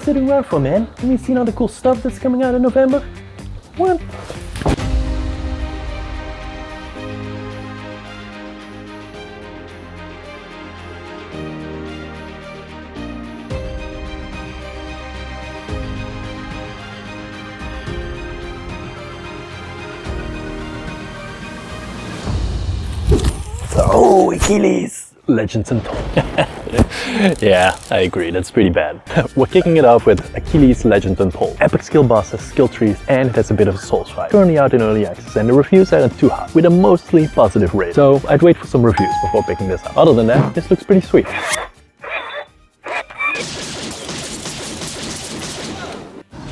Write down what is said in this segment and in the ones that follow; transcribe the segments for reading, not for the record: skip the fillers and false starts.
sitting around for, man? Have you seen all the cool stuff that's coming out in November? What? Oh, Achilles! Legends Untold. Yeah, I agree, that's pretty bad. We're kicking it off with Achilles Legends Untold. Epic skill bosses, skill trees, and it has a bit of a Souls vibe. Currently out in early access, and the reviews aren't too hot, with a mostly positive rate. So I'd wait for some reviews before picking this up. Other than that, this looks pretty sweet.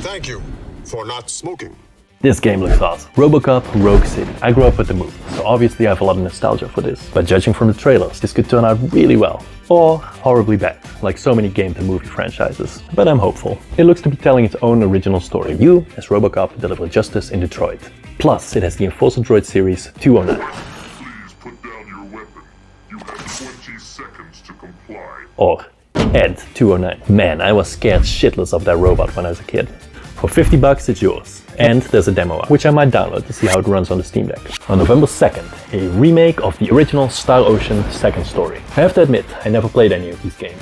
Thank you for not smoking. This game looks awesome. Robocop Rogue City. I grew up with the movie, so obviously I have a lot of nostalgia for this. But judging from the trailers, this could turn out really well. Or horribly bad, like so many game to movie franchises. But I'm hopeful. It looks to be telling its own original story. You, as Robocop, deliver justice in Detroit. Plus, it has the Enforcer Droid series 209. Please put down your weapon. You have 20 seconds to comply. Or Ed 209. Man, I was scared shitless of that robot when I was a kid. For $50, it's yours. And there's a demo app, which I might download to see how it runs on the Steam Deck. On November 2nd, a remake of the original Star Ocean second story. I have to admit, I never played any of these games.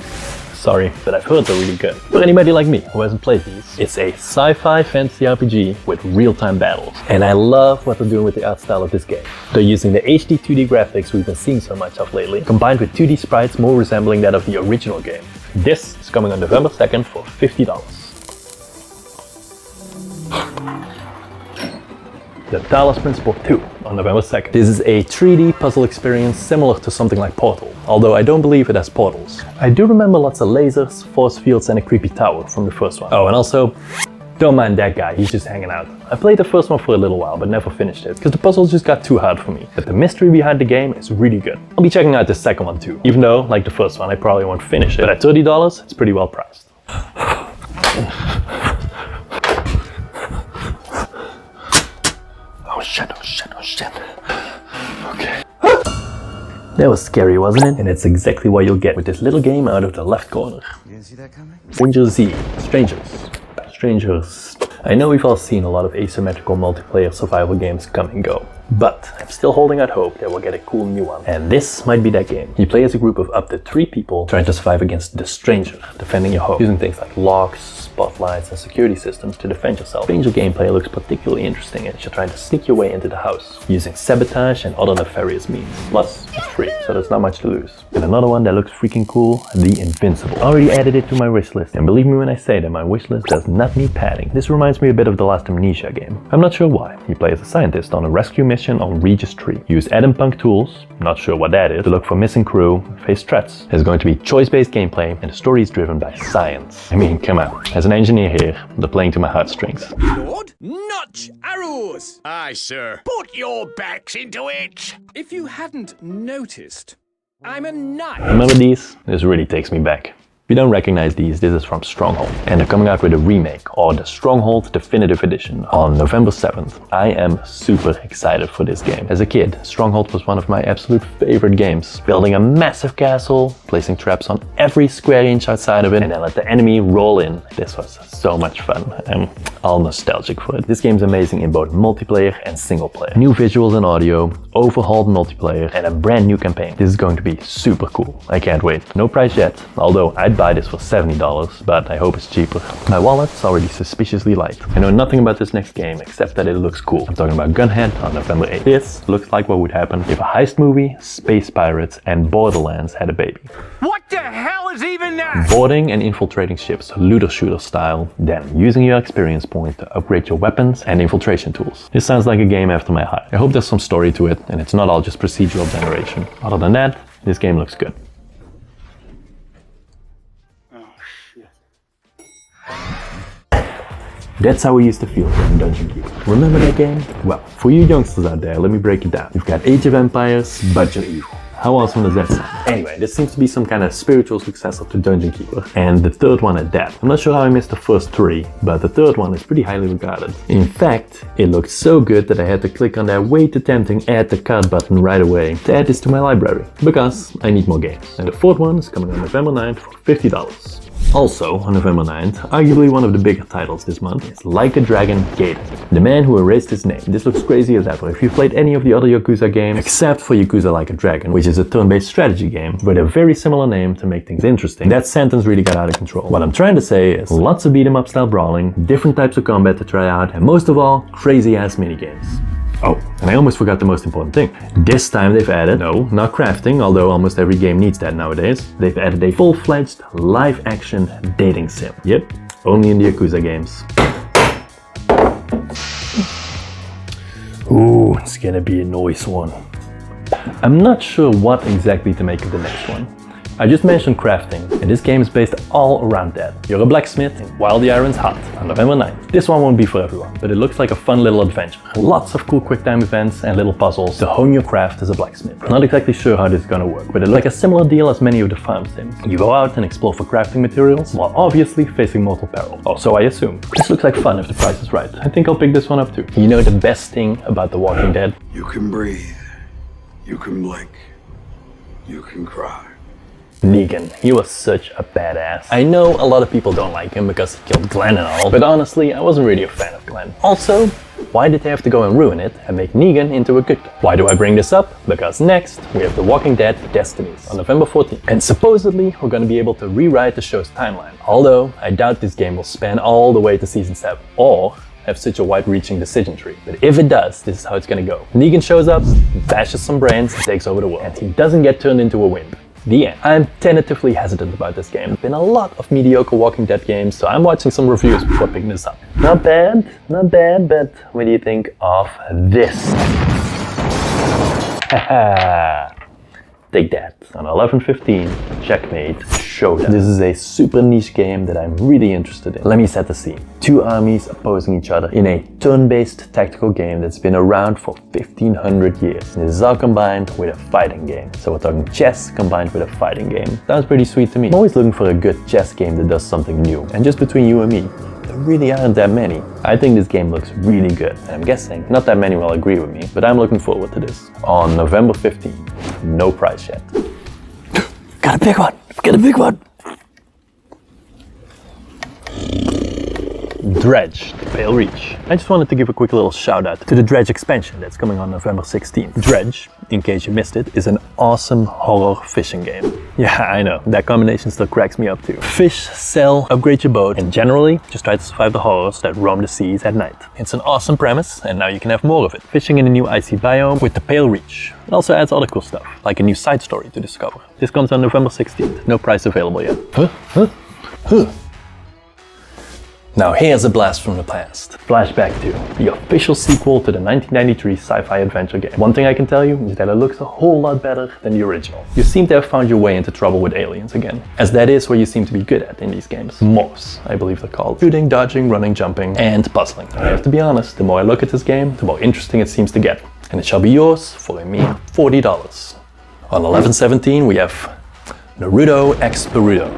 Sorry, but I've heard they're really good. For anybody like me who hasn't played these, it's a sci-fi fantasy RPG with real-time battles. And I love what they're doing with the art style of this game. They're using the HD 2D graphics we've been seeing so much of lately, combined with 2D sprites more resembling that of the original game. This is coming on November 2nd for $50. The Talos Principle 2 on November 2nd. This is a 3D puzzle experience similar to something like Portal, although I don't believe it has portals. I do remember lots of lasers, force fields and a creepy tower from the first one. Oh, and also, don't mind that guy, he's just hanging out. I played the first one for a little while but never finished it, because the puzzles just got too hard for me. But the mystery behind the game is really good. I'll be checking out the second one too, even though, like the first one, I probably won't finish it. But at $30, it's pretty well priced. Oh shit. Okay. That was scary, wasn't it? And that's exactly what you'll get with this little game out of the left corner. You didn't see that coming? StrangerZ. Strangers. I know we've all seen a lot of asymmetrical multiplayer survival games come and go, but I'm still holding out hope that we'll get a cool new one. And this might be that game. You play as a group of up to 3 people trying to survive against the stranger, defending your home, using things like locks, spotlights and security systems to defend yourself. Stranger gameplay looks particularly interesting as you're trying to sneak your way into the house, using sabotage and other nefarious means. Plus, it's free, so there's not much to lose. And another one that looks freaking cool, the Invincible. I already added it to my wishlist, and believe me when I say that my wishlist does not need padding. This reminds me a bit of the last Amnesia game. I'm not sure why. You play as a scientist on a rescue mission on Regis Tree. Use Adam Punk tools, not sure what that is, to look for missing crew, face threats. There's going to be choice-based gameplay, and the story is driven by science. I mean, come on. As an engineer here, they're playing to my heartstrings. Lord, notch arrows! Aye, sir. Put your backs into it! If you hadn't noticed, I'm a knight. Remember these? This really takes me back. If you don't recognize these, this is from Stronghold, and they're coming out with a remake, or the Stronghold Definitive Edition, on November 7th. I am super excited for this game. As a kid, Stronghold was one of my absolute favorite games. Building a massive castle, placing traps on every square inch outside of it, and then let the enemy roll in. This was so much fun. I'm all nostalgic for it. This game's amazing in both multiplayer and single player. New visuals and audio, overhauled multiplayer, and a brand new campaign. This is going to be super cool. I can't wait. No price yet, although I'd buy this for $70, but I hope it's cheaper. My wallet's already suspiciously light. I know nothing about this next game except that it looks cool. I'm talking about Gunhead on November 8th. This looks like what would happen if a heist movie, space pirates, and Borderlands had a baby. What the hell is even that? Boarding and infiltrating ships, looter shooter style, then using your experience points to upgrade your weapons and infiltration tools. This sounds like a game after my heart. I hope there's some story to it and it's not all just procedural generation. Other than that, this game looks good. That's how we used to feel here in Dungeon Keeper. Remember that game? Well, for you youngsters out there, let me break it down. You've got Age of Empires, but you're evil. How awesome does that sound? Anyway, this seems to be some kind of spiritual successor to Dungeon Keeper, and the third one at that. I'm not sure how I missed the first 3, but the third one is pretty highly regarded. In fact, it looked so good that I had to click on that way too tempting add to cart button right away to add this to my library, because I need more games. And the fourth one is coming on November 9th for $50. Also, on November 9th, arguably one of the bigger titles this month is Like a Dragon Gaiden, the man who erased his name. This looks crazy as ever if you've played any of the other Yakuza games, except for Yakuza Like a Dragon, which is a turn-based strategy game with a very similar name to make things interesting. That sentence really got out of control. What I'm trying to say is lots of beat-em-up style brawling, different types of combat to try out, and most of all, crazy-ass minigames. Oh, and I almost forgot the most important thing. This time they've added, no, not crafting, although almost every game needs that nowadays. They've added a full-fledged live-action dating sim. Yep, only in the Yakuza games. Ooh, it's gonna be a nice one. I'm not sure what exactly to make of the next one. I just mentioned crafting, and this game is based all around that. You're a blacksmith, and while the iron's hot, on November 9th. This one won't be for everyone, but it looks like a fun little adventure. Lots of cool quick-time events and little puzzles to hone your craft as a blacksmith. I'm not exactly sure how this is gonna work, but it looks like a similar deal as many of the farm sims. You go out and explore for crafting materials, while obviously facing mortal peril. Or so I assume. This looks like fun if the price is right. I think I'll pick this one up too. You know the best thing about The Walking Dead? You can breathe. You can blink. You can cry. Negan. He was such a badass. I know a lot of people don't like him because he killed Glenn and all, but honestly, I wasn't really a fan of Glenn. Also, why did they have to go and ruin it and make Negan into a good guy? Why do I bring this up? Because next, we have The Walking Dead Destinies on November 14th. And supposedly, we're gonna be able to rewrite the show's timeline. Although, I doubt this game will span all the way to season 7, or have such a wide-reaching decision tree. But if it does, this is how it's gonna go. Negan shows up, bashes some brains, and takes over the world. And he doesn't get turned into a wimp. The end. I'm tentatively hesitant about this game. There's been a lot of mediocre Walking Dead games, so I'm watching some reviews before picking this up. Not bad, but what do you think of this? Haha. Take that. On 11/15, Checkmate, Showdown. This is a super niche game that I'm really interested in. Let me set the scene. Two armies opposing each other in a turn-based tactical game that's been around for 1500 years. And this is all combined with a fighting game. So we're talking chess combined with a fighting game. Sounds pretty sweet to me. I'm always looking for a good chess game that does something new. And just between you and me, there really aren't that many. I think this game looks really good, and I'm guessing not that many will agree with me, but I'm looking forward to this. On November 15th, no price yet. Got a big one! Got a big one! Dredge, the Pale Reach. I just wanted to give a quick little shout out to the Dredge expansion that's coming on November 16th. Dredge, in case you missed it, is an awesome horror fishing game. Yeah, I know, that combination still cracks me up too. Fish, sell, upgrade your boat, and generally just try to survive the horrors that roam the seas at night. It's an awesome premise, and now you can have more of it. Fishing in a new icy biome with the Pale Reach. It also adds other cool stuff, like a new side story to discover. This comes on November 16th, no price available yet. Now here's a blast from the past. Flashback 2, the official sequel to the 1993 sci-fi adventure game. One thing I can tell you is that it looks a whole lot better than the original. You seem to have found your way into trouble with aliens again, as that is what you seem to be good at in these games. Morphs, I believe they're called. Shooting, dodging, running, jumping, and puzzling. I have to be honest, the more I look at this game, the more interesting it seems to get. And it shall be yours for a mere $40. On 11/17 we have Naruto x Boruto.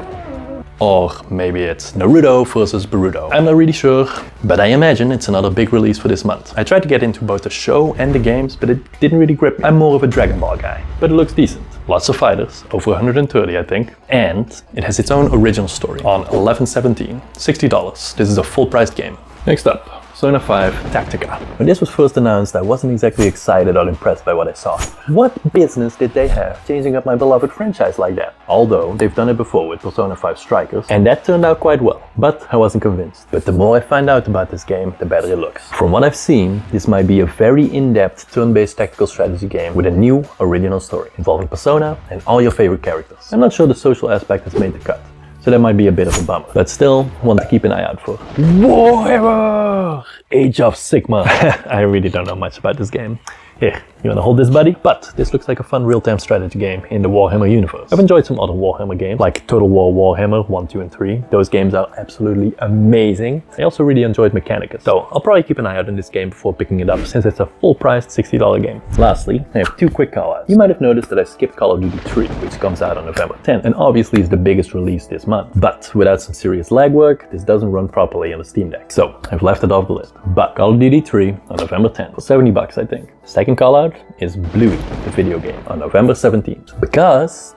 Or maybe it's Naruto versus Boruto. I'm not really sure, but I imagine it's another big release for this month. I tried to get into both the show and the games, but it didn't really grip me. I'm more of a Dragon Ball guy, but it looks decent. Lots of fighters, over 130 I think, and it has its own original story. On 11/17, $60. This is a full-priced game. Next up, Persona 5 Tactica. When this was first announced, I wasn't exactly excited or impressed by what I saw. What business did they have changing up my beloved franchise like that? Although, they've done it before with Persona 5 Strikers, and that turned out quite well, but I wasn't convinced. But the more I find out about this game, the better it looks. From what I've seen, this might be a very in-depth turn-based tactical strategy game with a new, original story, involving Persona and all your favorite characters. I'm not sure the social aspect has made the cut, so that might be a bit of a bummer. But still, one to keep an eye out for. Warhammer! Age of Sigmar. I really don't know much about this game. Here, you wanna hold this, buddy? But this looks like a fun real-time strategy game in the Warhammer universe. I've enjoyed some other Warhammer games, like Total War Warhammer 1, 2, and 3. Those games are absolutely amazing. I also really enjoyed Mechanicus, so I'll probably keep an eye out on this game before picking it up, since it's a full-priced $60 game. Lastly, I have two quick call-outs. You might have noticed that I skipped Call of Duty 3, which comes out on November 10th, and obviously is the biggest release this month. But without some serious legwork, this doesn't run properly on the Steam Deck, so I've left it off the list. But Call of Duty 3 on November 10th for $70 I think. Second call-out is Bluey, the video game, on November 17th. Because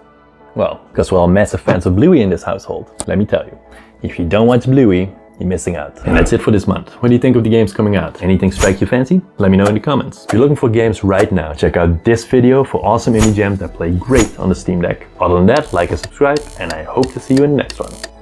Well, because we're all massive fans of Bluey in this household. Let me tell you, if you don't watch Bluey, you're missing out. And that's it for this month. What do you think of the games coming out? Anything strike your fancy? Let me know in the comments. If you're looking for games right now, check out this video for awesome indie gems that play great on the Steam Deck. Other than that, like and subscribe, and I hope to see you in the next one.